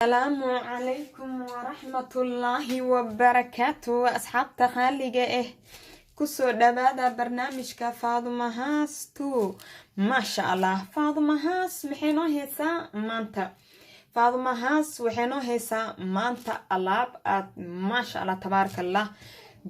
السلام عليكم ورحمة الله وبركاته أصحاب تخاليقة كسو دبادة برنامجك فاطمة هاستو ما شاء الله فاطمة هاس محينو هيسا مانتا فاطمة هاس وحينو هيسا مانتا ألاب ما شاء الله تبارك الله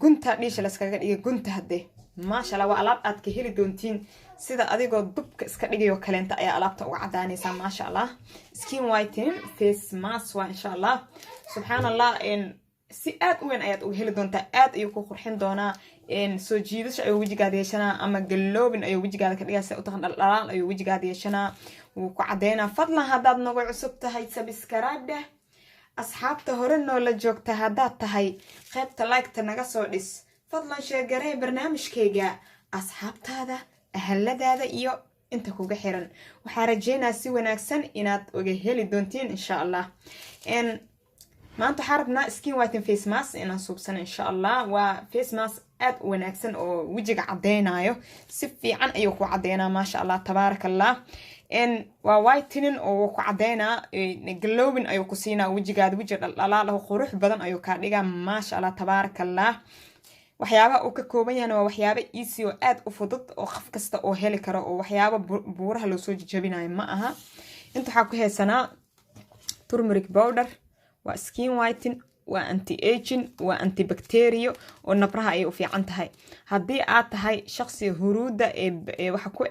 قنتا ليش لسكاقر قنتا هدي ما شاء الله وألاب كهيلي دونتين sida adigoo dubka iska dhigayo kaleenta ayaa alaabta uga cadaanaysa ma sha Allah skin whitening face mask wa insha Allah subhanallah si aad u weyn ayaad uga heli doontaa aad ayuu ku qurxin doonaa soo jiidasho ayuu wajigaada yeeshanaa ama galloobin ayuu wajigaada ka dhigaysaa u taqan dhalaal ayuu wajigaada yeeshanaa wuu ku cadeynaa fadlan haddaad nagu cusub tahay subscribe asxaabta hore noola joogta haddaad tahay qaybta like-ta naga soo dhis fadlan share garee barnaamijkayga asxaabtaada أهلدادا إيو إنتا كوغا حيران وحارجينا سي وناكسن إناد وغا هيلي دونتين إن شاء الله ما أنتو حاربنا سكين وايتن فيس ماس إنا صوبسن إن شاء الله وفيس ماس أد وناكسن أو وجيغا عدينا أيو سفي عن أيوكو عدينا ما شاء الله تبارك الله وايتنين أو وكو عدينا نقلوبين أيوكو سينا وجيغاد وجيغ الألاله خروح بدن أيوكا ديغا ما شاء الله تبارك الله waxyaaba uu ka kooban yahay waa waxyaaba easy oo aad u fudud oo qof kasta oo heli karo oo waxyaaba buuraha loo soo jajabinayo ma aha inta waxa ku heesanaa turmeric powder waa skin whitening waa anti aging waa antibacterial oo nabraha ay u fiican tahay hadii aad tahay shakhsi huruuda ee waxa ku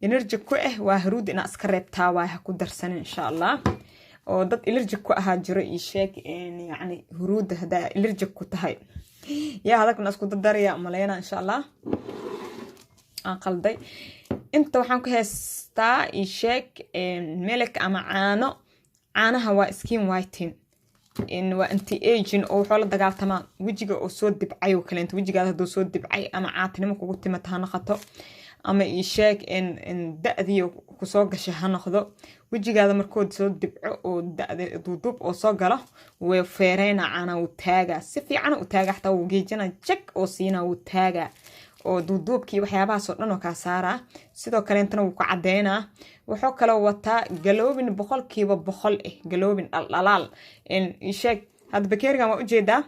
energy ku waa huruud ina iska reebtaa waa ku darsan insha Allah oo dad allergic ku ahaa jiro ii sheeg yani huruuda hada allergic ku tahay يا هذاك الناس كنت دريا ملينا إن شاء الله قلدي أنت وحنك هستا يشك ملك أما عانه هو سكين وايتين إن وأنتي ايجين أو حول دجال تمام وجهك أو صوت دبعي وكلنت وجهك هذا صوت دبعي أما عاتني ما كنت متهنا خطأ أما يشك إن دأذي كسوق شهنا خذو وجهك هذا مركود صوت دبع أو دأذي ضوضب أو صقله وفيرينا عنا وتاجا سفي عنا وتاجا حتى وجيجنا جك أو سينا وتاجا أو ضوضب كي وحيابها صرنا وكسارة سيدو كلنتنا وقعدينا وحكى لو وتا جلوبين بخل كي وبخل جلوبين الألال إن يشك هذا بكير ما أجدا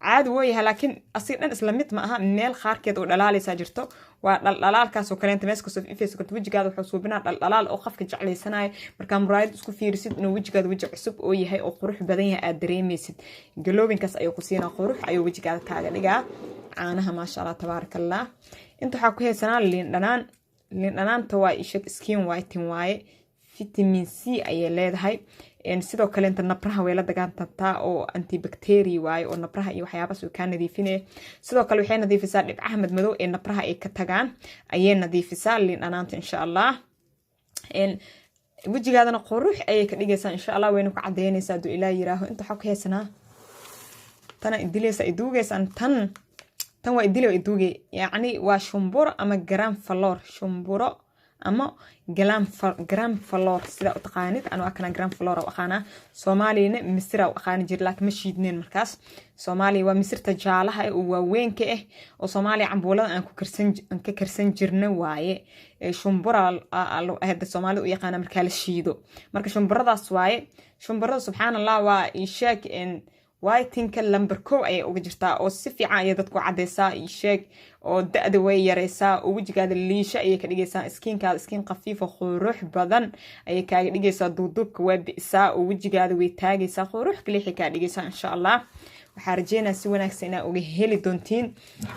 عاد ويها لكن أصير إسلاميت معها ميل خاركيد ودلالي ساجرته والدلال كاسو كلنت ماسكو في فيسبوك وجهاد وحسوبنا الدلال أو خفك جعلي سناي مركام رايد اسكو فيرسيد إنه وجهاد وجه عصب أو يهي أو قروح بدنيها أدريميسيد جلوبين كاس أيو قصينا قروح أيو وجهاد كاغا لقا عانها ما شاء الله تبارك الله انتو حاكوهي سنة لأنان تواي إشك سكين وايتين واي فيتامين سي أي leedahay sidoo kale inta nabraha way la dagaalantaa oo antibacteria waay oo nabraha iyo waxyaabo soo ka nadiifinay sidoo kale waxay nadiifisaa dhibcaha madmadow ee nabraha ay ka tagaan ayay nadiifisaa liinaanta insha Allah wajigaadana qurux ayay ka dhigaysaa insha Allah wayna ku cadeynaysaa duu ilaa yiraaho inta xog heesana tana idileysa iduugaysan tan waa idilay iduugay yaani waa shumbur ama gram falor shumburo أما جرام فلور سida utaqaanid anu akana gram falor oo aqaana Soomaaliina misra oo aqaan jir laakiin mashiidneen markaas Soomaali waa misirta jaalaha oo waaweynka oo Soomaali cambuulada aan ka karsan jirna waaye shumbura ahada Soomaali u yaqaan marka la shiido marka shumburadaas waaye shumburada subhanallah waa ishaak whitinka number 2 ay uga jirtaa oo si fiican ay dadku cadeysaa isheeg oo da'da way yareysaa oo wajigaada liisha ay ka dhigaysaa skinkaada skin qafiif oo qurux badan ay kaaga dhigaysaa duudubka waa bisaa oo wajigaada way taagaysaa qurux kaliya ka dhigaysaa insha Allah waxa rajeynaa si wanaagsan inaa uga heli doontiin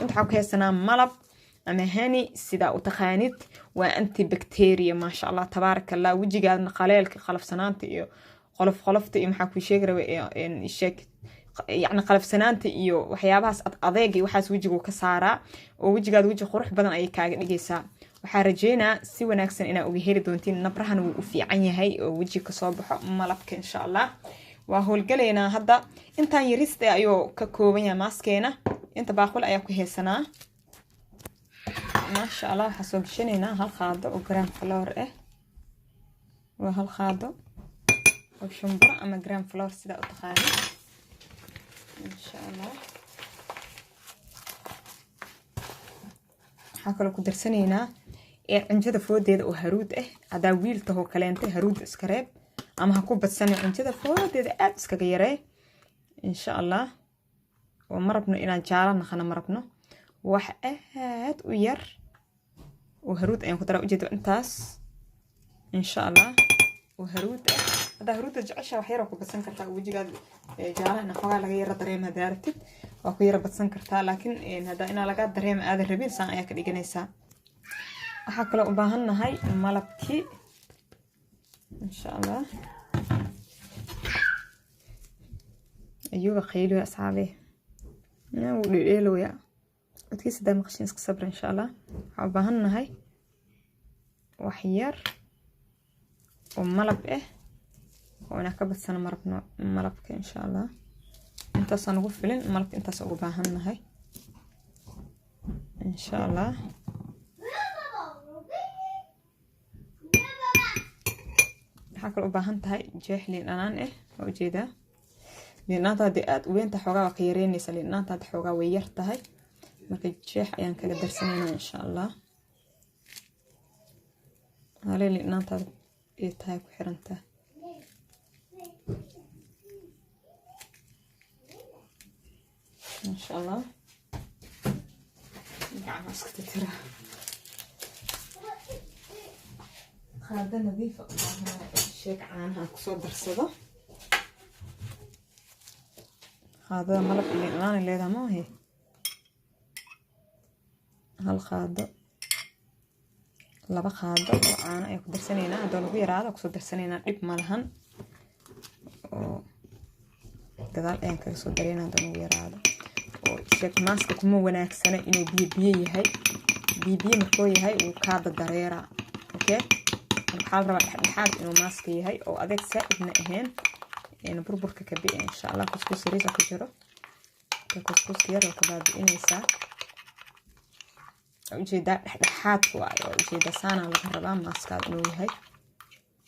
inta waxa ku heesanaa malab ama hani sida u taqaanid waa antibacteria ma sha Allah tabaaraka Allah wajigaada qaleelka qalafsanaanta iyo qolofta iyo maxaa ku sheegay in isheeg يعني قلب سنانتي iyo waxyaabahaas adeegay waxaas wajigu ka saara oo wajigaada waji qurux badan ay kaaga dhigaysaa waxa rajeynaa si wanaagsan ina uga heli doontiin nabrahan uu u fiican yahay oo waji ka soo baxo malabka insha Allah waa howlgaleena hadda intaan yarista ayuu ka kooban yahay maskeena inta baaqul ayaa ku heesanaa ma sha Allah waxa soo gashanayna hal qaado oo gram flour waa hal qaado oo shumbur ama gram flour sida u taqaanid إن شاء الله حاكلو كدرسنينا عنجدا فوديدا oo haruud hada wiilta oo kaleente haruud iska reeb ama ha ku badsan cuntada foodeeda aad iskaga yaree insha Allah oo marabno inaan jaala naqana marabno wax aad u yar oo haruud ayaan ku daraa ujeedo intaas insha Allah oo haruud hada haruudda jecesha wax yar oo ku badsan kartaa wajigaad jaala naqaga laga yara dareema daartid waa ku yara badsan kartaa laakiin hada ina laga dareema aad rabin saan ayaa ka dhiganaysaa waxa kale u baahanahay malabki insha Allah ayuga khaylo asxaabe نو ليلو يا وتكيس دام قشين صبر إن شاء الله عباهن هاي وحيار وملب وأنا كبت سنة مربنا ملبك إن شاء الله أنت صنقفلين ملبك أنت صعباهن هاي إن شاء الله حكر عباهن هاي جاهلين أنا وجيده لأنها هذه وين تحوجا قيرين لأنها هذه حوجا ويرتهاي ما كجيح أيان كذا درسنا إن شاء الله هذا لأنها هذه يتهاي كحرنته إن شاء الله يعني مسكت ترى هذا نظيف شيك عنها كسر درسده هذا ملك اللي هذا ما هي هالخاضة لبا خاضة وأنا يقدر سنينا هذا لو يراد أقصد سنينا ريب مالهن كذا أين كيسو درينا هذا لو يراد وشك ماسك كم وناك سنة إنه بي هاي بي مكوي هاي وكاد الدريرة أوكي الحال ربع الحال إنه ماسك هاي أو أذيك سائدنا إهين يعني بربرك كبير إن شاء الله كسكس ريزة كجرو كسكس يارو كباب إنيسا وجيدا حات واي وجيدا سانا لقربا ماسكاد إنو يهي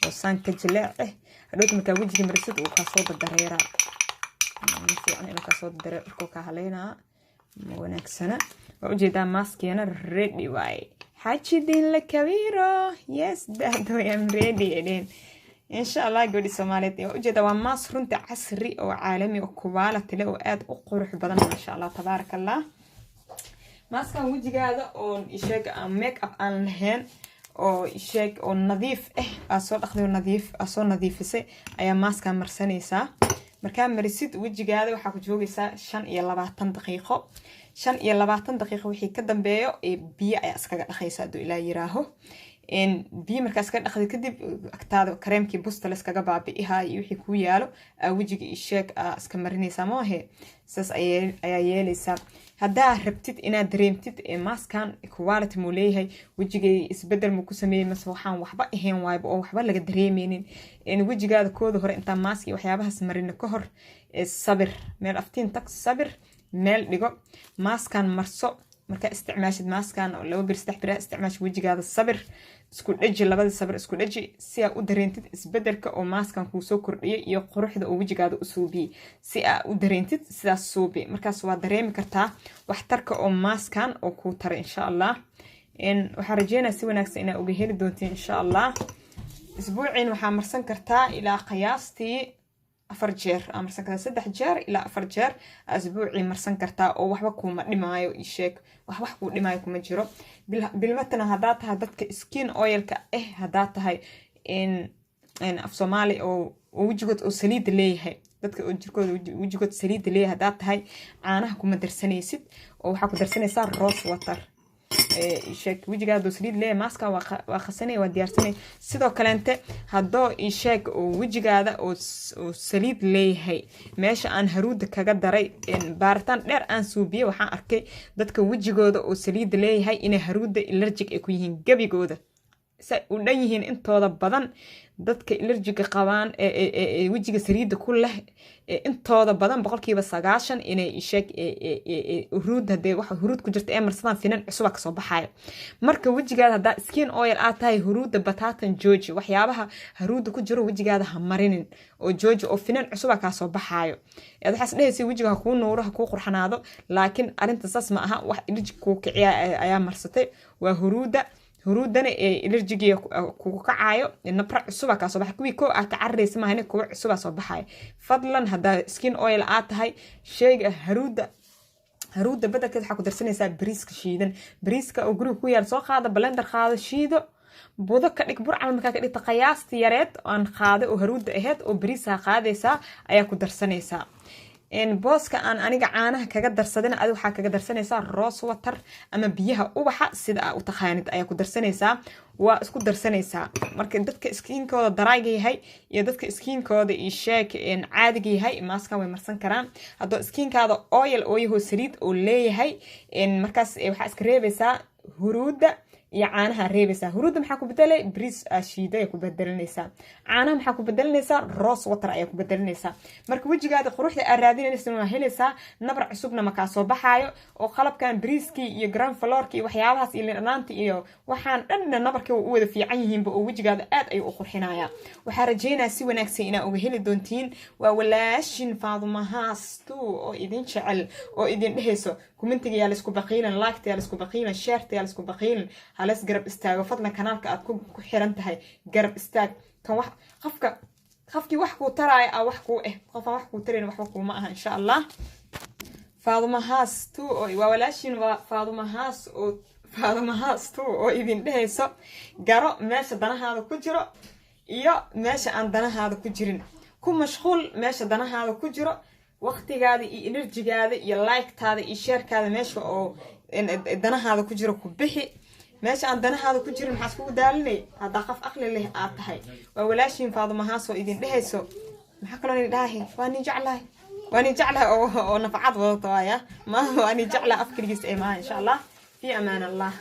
وسان كجلاع هدوك مكا وجهي مرسد وكاسود الدريرة نسي يعني إنو كاسود الدريرة إركو كهالينا وناك سنة وجيدا ماسكينا ريدي واي حاجي دين لكبيرو يس دادو يم ريدي إدين إن شاء الله قولي سوماليتي وجد وماس رنت عصري أو عالمي وكوالة تلاقوا آد أقرح بدن ما شاء الله تبارك الله ماس كان وجه هذا أو يشيك ميك أب أن لهن أو يشيك أو نظيف أصول أخذوا نظيف أصول نظيف سي أي ماس كان مرسنيسا مركان مرسيد وجه هذا وحكوا جوجيسا 5 دقيقة 5 دقيقة وحي كدن بيو بيا أي أسكاق أخيسا دو إلا يراهو إن بي مركز كان أخذ كدب أكتاد كريمكي بوستلس كجبا بيها يوحي كويالو وجهي الشيك أسكمرني سماه ساس أيالي سام هذا ربطت إنا دريمتت ماس كان كوالت موليه وجهي إسبدل مكوسمي مسوحان وحبا إهين وايب أو وحبا لقى دريمين إن وجهي هذا كود هور إنت ماسكي وحيابها سمرين كهر الصبر ميل أفتين تك الصبر ميل لقو ماس كان مرسو marka isticmaashid maaskan oo laba bir saddex bir isticmaash wajigaada sabir isku dhaji labada sabir isku dhaji si aad u dareentid isbedelka oo maaskan ku soo kordhiyo iyo quruxda oo wajigaada u suubi si aad u dareentid sidaas suubi markaas waa dareemi kartaa waxtarka oo maaskan oo ku tar insha Allah in waxa rajeynaa si wanaagsan inaad uga heli doontiin insha Allah isbuuciin waxa marsan kartaa ilaa qiyaastii 4 jeer marsan kartaa 3 jeer ilaa 4 jeer asbuuci marsan kartaa oo waxba kuma dhimaayo isheeg wax ku dhimaayo kuma jiro bilmatana hadaa tahay dadka skin oilka hadaa tahay in af Soomaali oo wajigood oo saliid leeyahay dadka oo jirkooda wajigood saliid leeyahay hadaa tahay caanaha kuma darsanaysid oo waxa ku darsanaysaa rose water sheek wajigaada saliid leeyahay maaska waa khasanay waa diyaarsanay sidoo kale inta hadoo sheek oo wajigaada oo saliid leeyahay meesha aan haruuda kaga daray baaritaan dheer aan suubiye waxaan arkay dadka wajigooda oo saliid leeyahay inay haruuda allergic ay ku yihiin gabigooda say u dhan yihiin intooda badan dadka allergic qabaan wajiga saliida ku leh intooda badan 90% inay sheeg huruud hadee waxa huruud ku jirta marsadan finan cusub ka soo baxayo marka wajigaada hada skin oil aad tahay huruuda batatan jooji waxyaabaha huruuda ku jiro wajigaada ha marinin oo jooji oo finan cusub ka soo baxayo waxaas dhahaysay wajiga ku nuuraha ku qurxanaado laakiin arinta saas ma aha wax allergic ku kiciya ayaa marsatay waa huruuda huruudana allergiga kugu kacayo nabra cusub ka soo baxay kuwii ko ka carreysa maahan kuwa cusub soo baxay fadlan hada skin oil aad tahay sheyga haruuda badalkeed waxa ku darsanaysaa bariiska shiidan bariiska oo guriga ku yaal soo qaada blender qaada shiido budo ka dhig burcal marka ka dhigta qiyaastii yareed aan qaado oo haruuda aheed oo bariiska qaadaysa ayaa ku darsanaysaa booska aan aniga caanaha kaga darsadina adiga waxa kaga darsanaysaa rose water ama biyaha ubaxa sida u taqaanid ayaa ku darsanaysaa waa isku darsanaysaa marka dadka skinkooda daraaga yahay iyo dadka skinkooda ii sheeg caadiga yahay maaska way marsan karaan hadoo skinkaada oil oo yahay saliid oo leeyahay markaas waxa iska reebaysaa huruuda iyo caanaha reebaysaa huruuda maxaa ku bedelay bariis shiida ay ku bedelinaysaa caanaha maxaa ku bedelinaysaa rose water ay ku bedelinaysaa marka wajigaada quruxda aad raadinaysaa waa helaysaa nabar cusubna ma ka soo baxaayo oo qalabkan bariiskii iyo grand floorki iyo waxyaabahaas iyo dhanaanti iyo waxaan dhan nabarkii u wada fiican yihiin oo wajigaada aad ay u qurxinaya waxa rajaynayaa si wanaagsan ina uga heli doontiin waa walaashin Faadumo Haasto oo idin jecel oo idin dhehayso commentiga yaa la isku baqiilan like yaa la isku baqiilan share yaa la isku baqiilan halas garab istaago fadlan kanaalka aad ku xiran tahay garab istaag kan wax qofki wax ku taraay wax ku qof wax ku tarin wax ku ma aha insha Allah Faadumo Haasto oo waa walaashin Faadumo Haasto oo idin dhehayso garo meesha danahaada ku jiro iyo meesha aan danahaada ku jirin ku mashquul meesha danahaada ku jiro waqtigaada iyo energy-gaada iyo like-taada iyo share-kaada meesha oo danahaada ku jiro ku bixi meesha aan danahaada ku jirin maxaa isku daalinay hada qof aqli leh aad tahay waa walaashin Faadumo Haasto idin dhehayso maxaa kale in dhahay waani jeclahay oo nafacad wadato ma waani jeclahay afkaligiis ee ma insha Allah fi amaan Allah